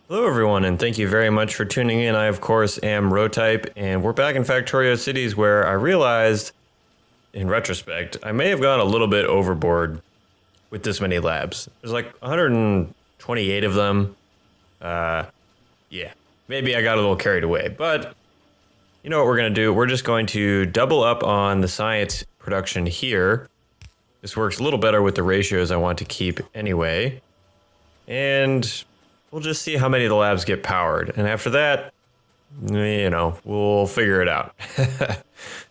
Hello everyone, and thank you very much for tuning in. I, of course, am Rotype, and we're back in Factorio Cities where I realized, in retrospect, I may have gone a little bit overboard with this many labs. There's like 128 of them. Yeah, maybe I got a little carried away, but you know what we're going to do? We're just going to double up on the science production here. This works a little better with the ratios I want to keep anyway. And we'll just see how many of the labs get powered. And after that, you know, we'll figure it out.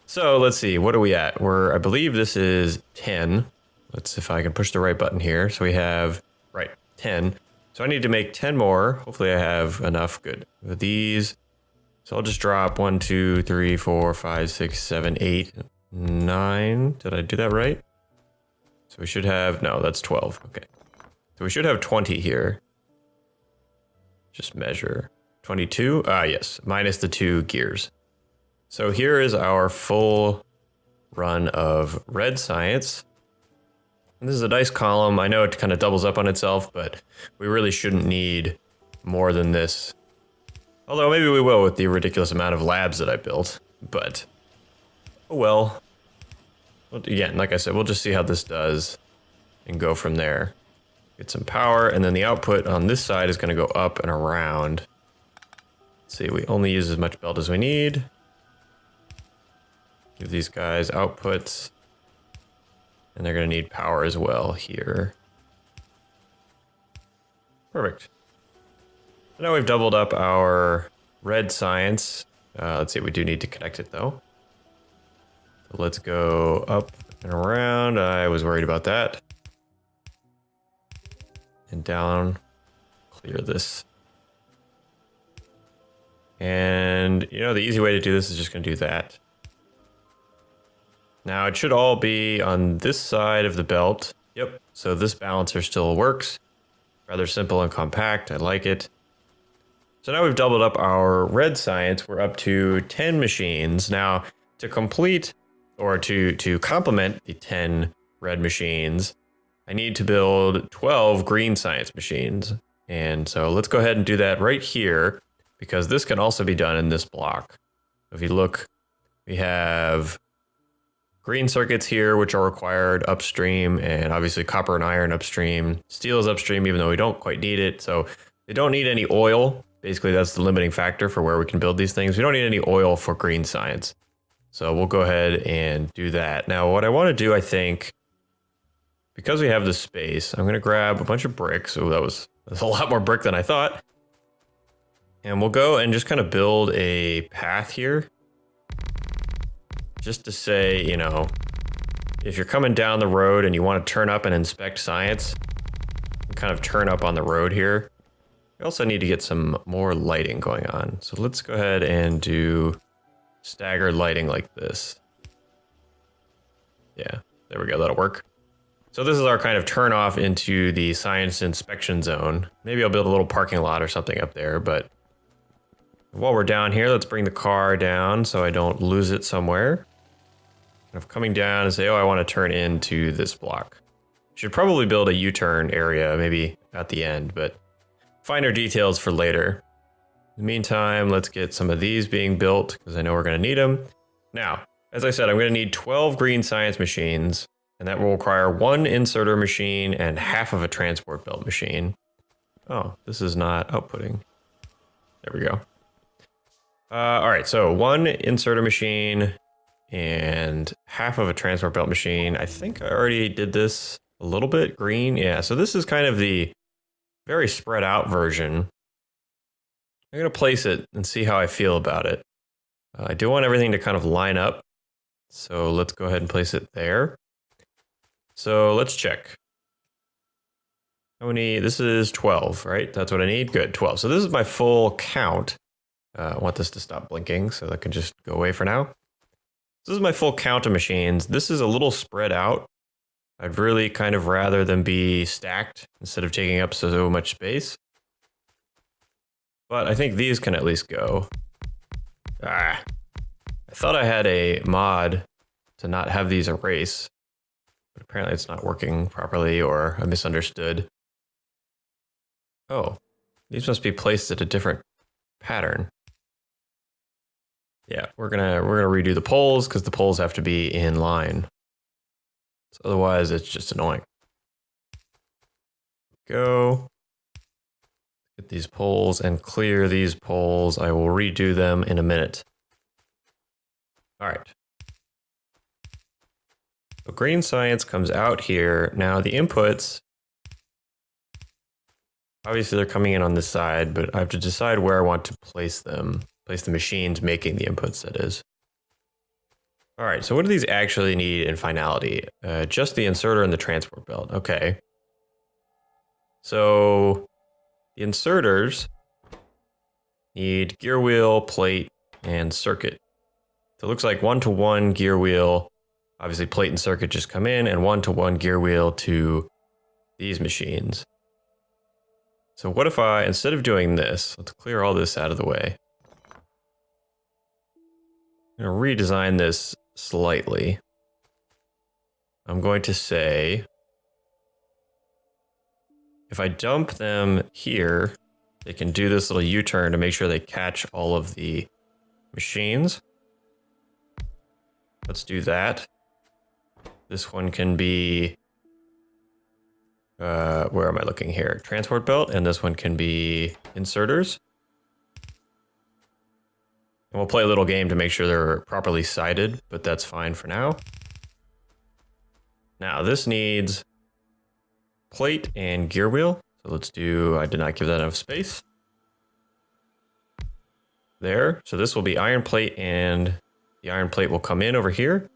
So let's see, what are we at? I believe this is 10. Let's see if I can push the right button here. So we have, right, 10. So I need to make 10 more. Hopefully I have enough. Good. With these. So I'll just drop 1, 2, 3, 4, 5, 6, 7, 8, 9. Did I do that right? So we should have, no, that's 12. Okay. So we should have 20 here. Just measure. 22? Yes, minus the 2 gears. So here is our full run of red science. And this is a nice column. I know it kind of doubles up on itself, but we really shouldn't need more than this. Although maybe we will with the ridiculous amount of labs that I built. But, oh well. Again, like I said, we'll just see how this does and go from there. Get some power, and then the output on this side is going to go up and around. Let's see, we only use as much belt as we need. Give these guys outputs. And they're going to need power as well here. Perfect. So now we've doubled up our red science. Let's see, we do need to connect it though. So let's go up and around. I was worried about that. And down, clear this. And you know, the easy way to do this is just going to do that. Now it should all be on this side of the belt. Yep, so this balancer still works. Rather simple and compact, I like it. So now we've doubled up our red science. We're up to 10 machines. Now to complete, or to complement the 10 red machines, I need to build 12 green science machines. And so let's go ahead and do that right here, because this can also be done in this block. If you look, we have green circuits here, which are required upstream, and obviously copper and iron upstream. Steel is upstream, even though we don't quite need it. So they don't need any oil. Basically, that's the limiting factor for where we can build these things. We don't need any oil for green science. So we'll go ahead and do that. Now, what I want to do, I think, because we have this space, I'm going to grab a bunch of bricks. Oh, that's a lot more brick than I thought. And we'll go and just kind of build a path here. Just to say, you know, if you're coming down the road and you want to turn up and inspect science, kind of turn up on the road here. We also need to get some more lighting going on. So let's go ahead and do staggered lighting like this. Yeah, there we go, that'll work. So this is our kind of turn off into the science inspection zone. Maybe I'll build a little parking lot or something up there, but while we're down here, let's bring the car down so I don't lose it somewhere. Kind of coming down and say, oh, I want to turn into this block. Should probably build a U-turn area, maybe at the end, but finer details for later. In the meantime, let's get some of these being built because I know we're going to need them. Now, as I said, I'm going to need 12 green science machines, and that will require 1 inserter machine and half of a transport belt machine. Oh, this is not outputting. There we go. All right, so 1 inserter machine and half of a transport belt machine. I think I already did this a little bit green. Yeah, so this is kind of the very spread out version. I'm going to place it and see how I feel about it. I do want everything to kind of line up. So let's go ahead and place it there. So let's check. How many? This is 12, right? That's what I need. Good, 12. So this is my full count. I want this to stop blinking so that can just go away for now. This is my full count of machines. This is a little spread out. I'd really kind of rather them be stacked instead of taking up so much space. But I think these can at least go. I thought I had a mod to not have these erase, but apparently it's not working properly, or I misunderstood. Oh, These must be placed at a different pattern. Yeah, we're gonna redo the poles because the poles have to be in line. So otherwise, it's just annoying. Go. Get these poles and clear these poles. I will redo them in a minute. All right. So green science comes out here. Now the inputs, obviously they're coming in on this side, but I have to decide where I want to place them. Place the machines making the inputs, that is. All right, so what do these actually need in finality? Just the inserter and the transport belt. Okay. So the inserters need gear wheel, plate, and circuit. So it looks like 1-to-1 gear wheel. Obviously, plate and circuit just come in, and 1-to-1 gear wheel to these machines. So what if I, instead of doing this, let's clear all this out of the way. I'm going to redesign this slightly. I'm going to say, if I dump them here, they can do this little U-turn to make sure they catch all of the machines. Let's do that. This one can be, where am I looking here? Transport belt, and this one can be inserters. And we'll play a little game to make sure they're properly sighted, but that's fine for now. Now this needs plate and gear wheel. So let's do, I did not give that enough space. There, so this will be iron plate, and the iron plate will come in over here.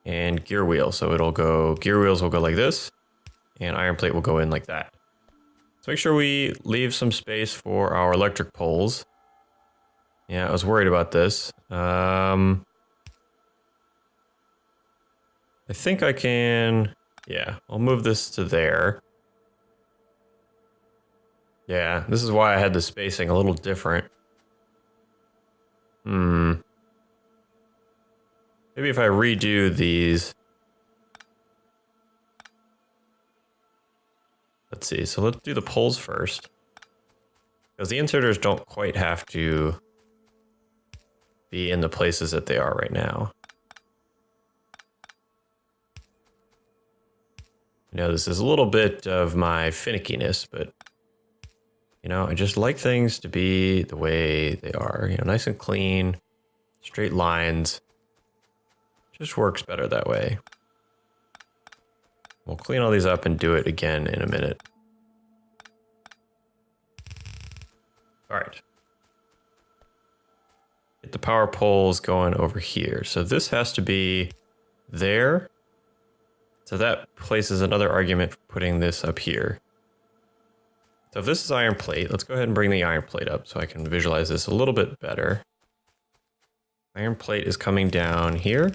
And gear wheel, so it'll go, gear wheels will go like this, and iron plate will go in like that. So make sure we leave some space for our electric poles. Yeah, I was worried about this. I think I can, yeah, I'll move this to there. Yeah, this is why I had the spacing a little different. Maybe if I redo these. Let's see, so let's do the poles first. Because the inserters don't quite have to be in the places that they are right now. You know, this is a little bit of my finickiness, but you know, I just like things to be the way they are. You know, nice and clean, straight lines. Just works better that way. We'll clean all these up and do it again in a minute. All right. Get the power poles going over here. So this has to be there. So that places another argument for putting this up here. So if this is iron plate, let's go ahead and bring the iron plate up so I can visualize this a little bit better. Iron plate is coming down here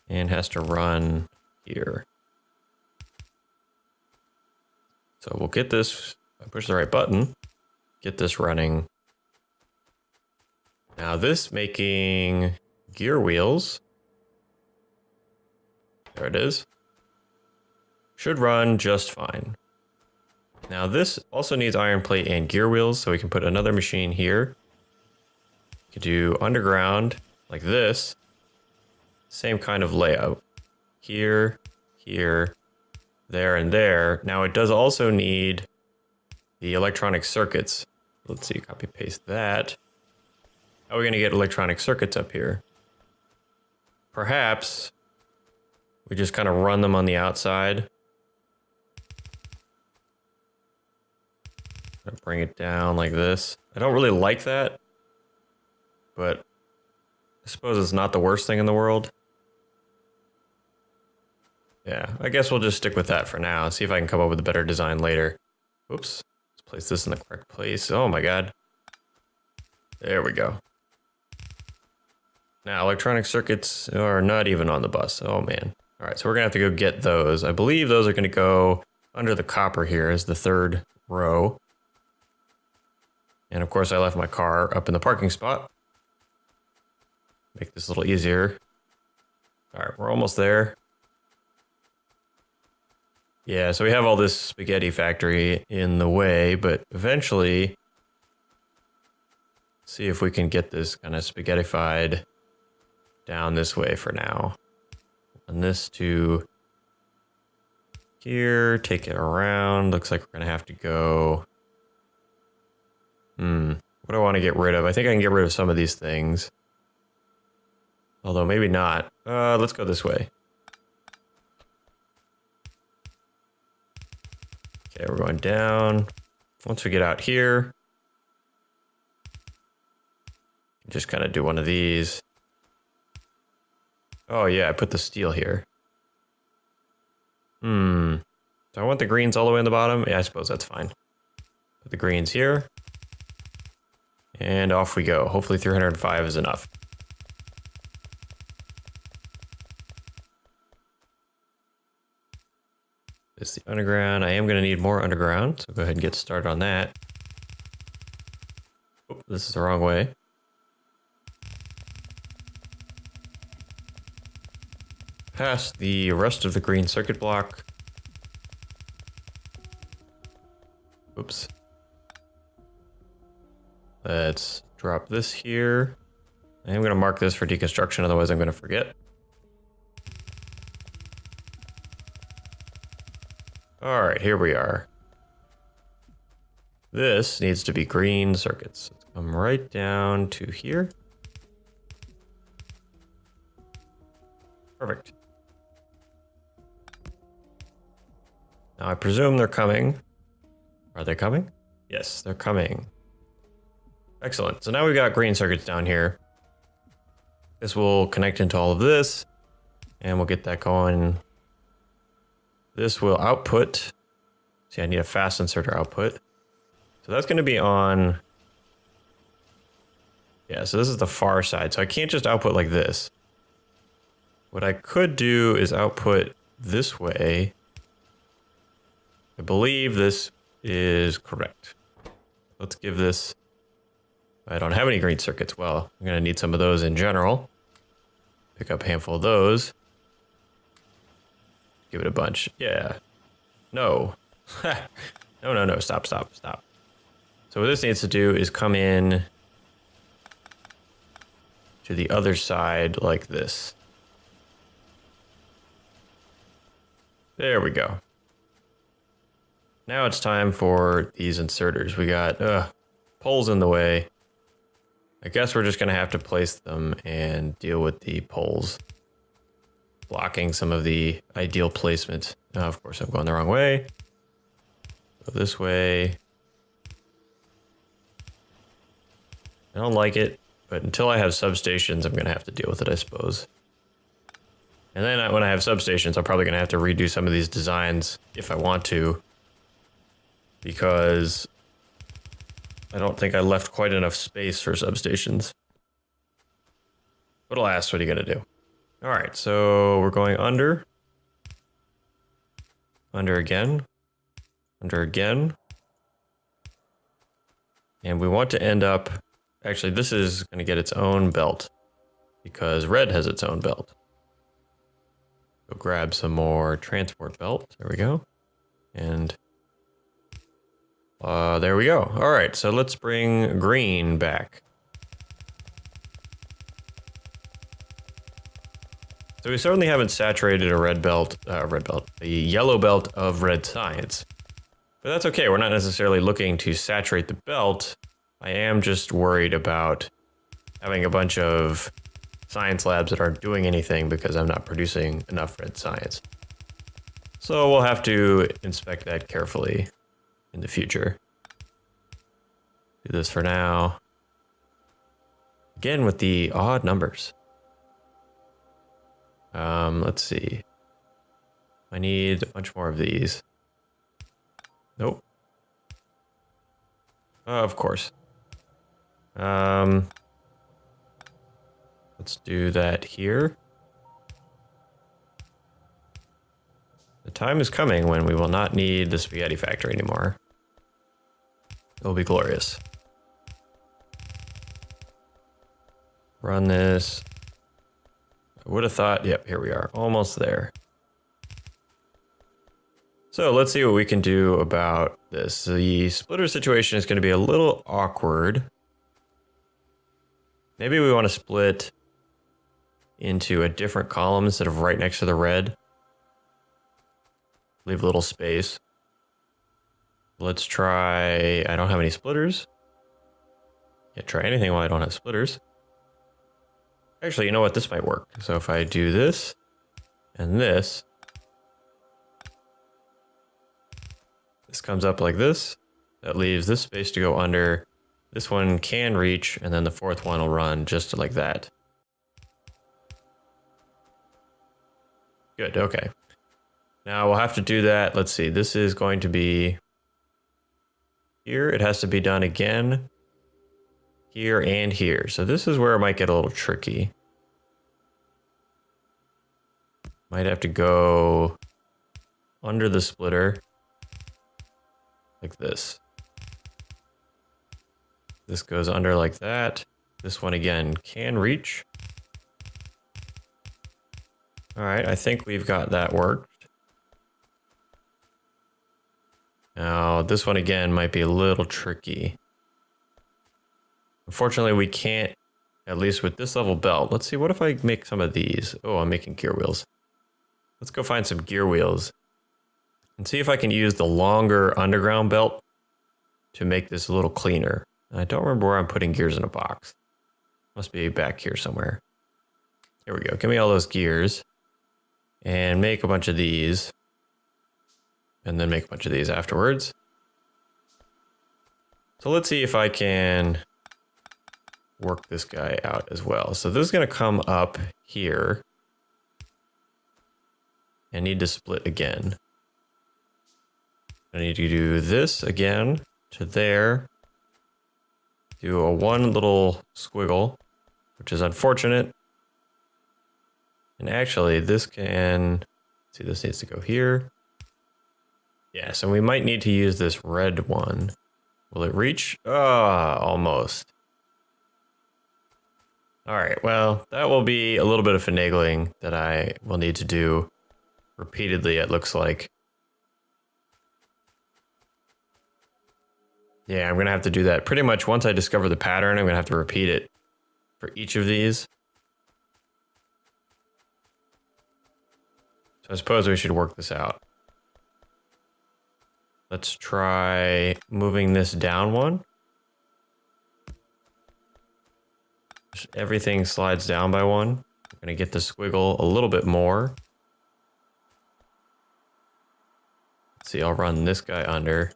and has to run here. So we'll get this, I push the right button, get this running. Now this making gear wheels, there it is, should run just fine. Now this also needs iron plate and gear wheels, so we can put another machine here. We could do underground like this, same kind of layout. Here, here, there, and there. Now it does also need the electronic circuits. Let's see, copy paste that. How are we gonna get electronic circuits up here? Perhaps we just kind of run them on the outside. Bring it down like this. I don't really like that, but I suppose it's not the worst thing in the world. Yeah, I guess we'll just stick with that for now. See if I can come up with a better design later. Oops, let's place this in the correct place. Oh my God. There we go. Now, electronic circuits are not even on the bus. Oh man. All right, so we're gonna have to go get those. I believe those are gonna go under the copper here as the third row. And of course I left my car up in the parking spot. Make this a little easier. All right, we're almost there. Yeah, so we have all this spaghetti factory in the way, but eventually, see if we can get this kind of spaghettified down this way for now. And this to here, take it around. Looks like we're gonna have to go. What do I want to get rid of? I think I can get rid of some of these things. Although maybe not. Let's go this way. Okay, we're going down. Once we get out here, just kind of do one of these. Oh yeah, I put the steel here. So I want the greens all the way in the bottom. Yeah, I suppose that's fine. Put the greens here. And off we go. Hopefully 305 is enough. This is the underground. I am going to need more underground, so go ahead and get started on that. Oh, this is the wrong way. Past the rest of the green circuit block. Oops. Let's drop this here. I am going to mark this for deconstruction, otherwise I'm going to forget. All right, here we are. This needs to be green circuits. Let's come right down to here. Perfect. Now I presume they're coming. Are they coming? Yes, they're coming. Excellent. So now we've got green circuits down here. This will connect into all of this, and we'll get that going. This will output. See, I need a fast inserter output. So that's going to be on. Yeah, so this is the far side. So I can't just output like this. What I could do is output this way. I believe this is correct. Let's give this. I don't have any green circuits. Well, I'm going to need some of those in general. Pick up a handful of those. Give it a bunch. Yeah. No. No. Stop. So what this needs to do is come in to the other side like this. There we go. Now it's time for these inserters. We got poles in the way. I guess we're just going to have to place them and deal with the poles blocking some of the ideal placement. Now, of course, I'm going the wrong way. Go this way. I don't like it, but until I have substations, I'm going to have to deal with it, I suppose. And then when I have substations, I'm probably going to have to redo some of these designs if I want to, because I don't think I left quite enough space for substations. But alas, what are you going to do? All right, so we're going under. Under again. Under again. And we want to end up... Actually, this is going to get its own belt, because red has its own belt. Go grab some more transport belt. There we go. And there we go. All right, so let's bring green back. So we certainly haven't saturated a a yellow belt of red science. But that's okay, we're not necessarily looking to saturate the belt. I am just worried about having a bunch of science labs that aren't doing anything because I'm not producing enough red science. So we'll have to inspect that carefully in the future. Do this for now. Again with the odd numbers. Let's see. I need a bunch more of these. Nope. Of course. Let's do that here. The time is coming when we will not need the spaghetti factory anymore. It'll be glorious. Run this. I would have thought, yep, here we are, almost there. So let's see what we can do about this. The splitter situation is going to be a little awkward. Maybe we want to split into a different column instead of right next to the red. Leave a little space. Let's try, I don't have any splitters. Can't try anything while I don't have splitters. Actually, you know what? This might work. So if I do this and this comes up like this. That leaves this space to go under. This one can reach, and then the fourth one will run just like that. Good, okay. Now we'll have to do that. Let's see, this is going to be here. It has to be done again. Here and here. So this is where it might get a little tricky. Might have to go under the splitter. Like this. This goes under like that. This one again can reach. All right, I think we've got that worked. Now this one again might be a little tricky. Unfortunately, we can't, at least with this level belt. Let's see, what if I make some of these? Oh, I'm making gear wheels. Let's go find some gear wheels and see if I can use the longer underground belt to make this a little cleaner. I don't remember where I'm putting gears in a box. Must be back here somewhere. Here we go. Give me all those gears and make a bunch of these and then make a bunch of these afterwards. So let's see if I can work this guy out as well. So this is going to come up here and need to split again. I need to do this again to there. Do a one little squiggle, which is unfortunate. And actually this can, see, this needs to go here. Yeah, so we might need to use this red one. Will it reach? Ah, almost. All right, well, that will be a little bit of finagling that I will need to do repeatedly, it looks like. Yeah, I'm gonna have to do that pretty much once I discover the pattern. I'm gonna have to repeat it for each of these. So I suppose we should work this out. Let's try moving this down one. Just everything slides down by one. I'm gonna get the squiggle a little bit more. Let's see, I'll run this guy under.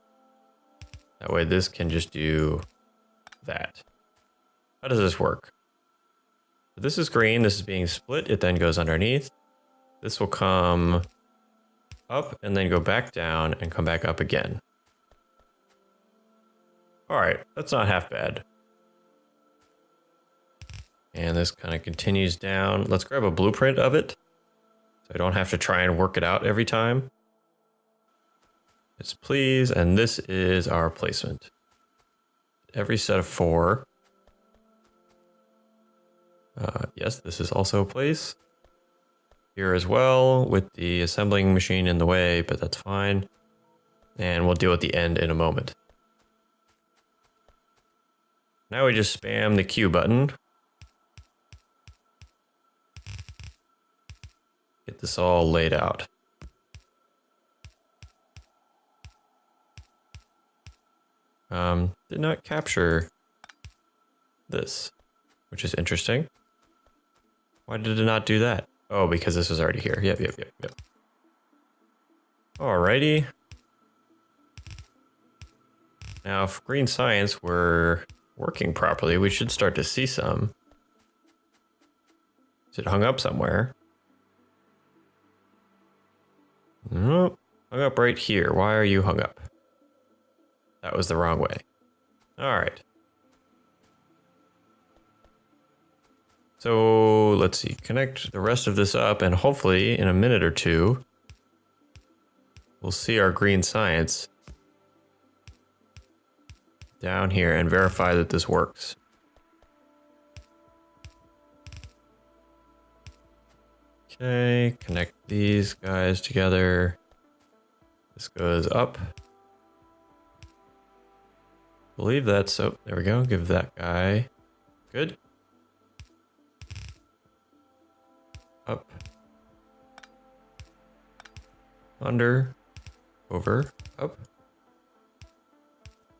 That way this can just do that. How does this work? This is green, this is being split, it then goes underneath. This will come up and then go back down and come back up again. All right, that's not half bad. And this kind of continues down. Let's grab a blueprint of it so I don't have to try and work it out every time. Yes, please, and this is our placement. Every set of 4. Yes, this is also a place. Here as well, with the assembling machine in the way, but that's fine. And we'll deal with the end in a moment. Now we just spam the Q button. Get this all laid out. Did not capture this, which is interesting. Why did it not do that? Oh, because this was already here. Yep. Alrighty. Now, if green science were working properly, we should start to see some. Is it hung up somewhere? Nope. Hung up right here. Why are you hung up? That was the wrong way. All right. So let's see, connect the rest of this up and hopefully in a minute or two, we'll see our green science down here and verify that this works. Okay, connect these guys together. This goes up. Believe that's so. There we go. Give that guy. Good. Up. Under. Over. Up.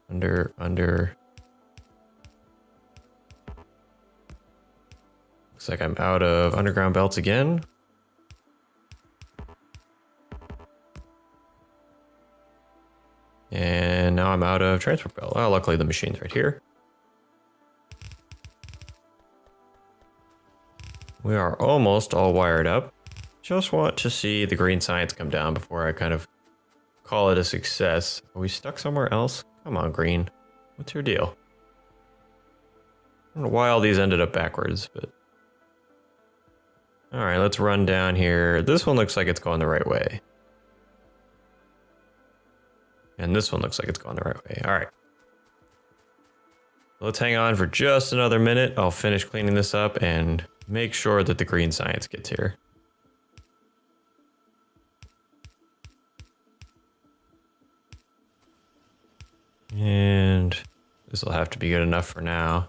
Under. Under. Looks like I'm out of underground belts again. And now I'm out of transport belt. Well, luckily the machine's right here. We are almost all wired up. Just want to see the green science come down before I kind of call it a success. Are we stuck somewhere else? Come on, green. What's your deal? I don't know why all these ended up backwards, but... All right, let's run down here. This one looks like it's going the right way. And this one looks like it's going the right way. All right. Let's hang on for just another minute. I'll finish cleaning this up and make sure that the green science gets here. And this will have to be good enough for now.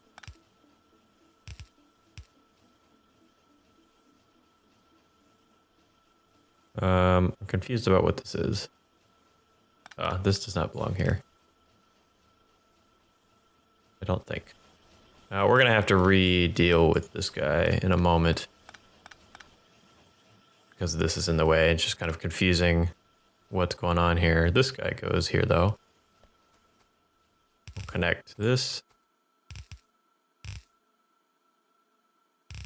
I'm confused about what this is. This does not belong here. I don't think. We're gonna have to re-deal with this guy in a moment. Because this is in the way. It's just kind of confusing what's going on here. This guy goes here though. We'll connect this.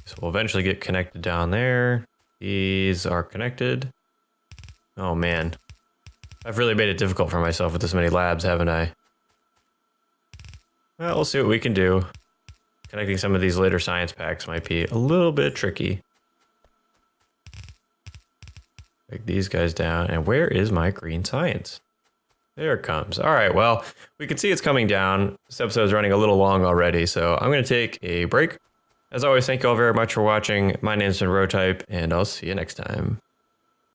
So we'll eventually get connected down there. These are connected. Oh man. I've really made it difficult for myself with this many labs, haven't I? Well, we'll see what we can do. Connecting some of these later science packs might be a little bit tricky. Take these guys down. And where is my green science? There it comes. All right, well, we can see it's coming down. This episode is running a little long already, so I'm going to take a break. As always, thank you all very much for watching. My name's been Rotype, and I'll see you next time.